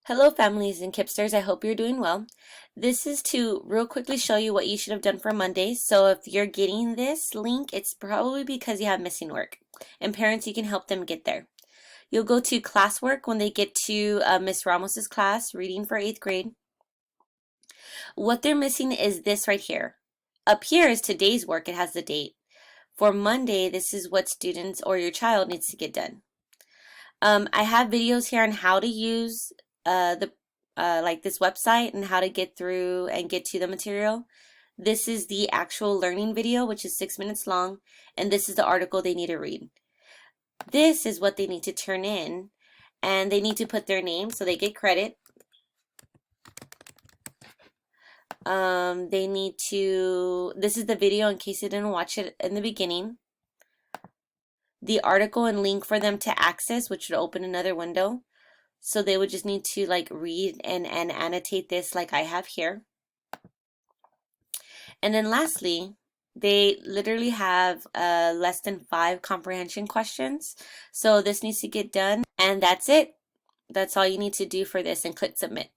Hello families and Kipsters, I hope you're doing well. This is to real quickly show you what you should have done for Monday. So if you're getting this link, it's probably because you have missing work. And parents, you can help them get there. You'll go to classwork when they get to Miss Ramos's class, reading for 8th grade. What they're missing is this right here. Up here is today's work, it has the date. For Monday, this is what students or your child needs to get done. I have videos here on how to use the like this website and how to get through and get to the material. This is the actual learning video, which is 6 minutes long, and this is the article they need to read. This is what they need to turn in, and they need to put their name so they get credit. They need to, this is the video in case you didn't watch it in the beginning. The article and link for them to access, which would open another window. So they would just need to like read and annotate this like I have here. And then lastly, they literally have less than 5 comprehension questions. So this needs to get done, and that's it. That's all you need to do for this, and click submit.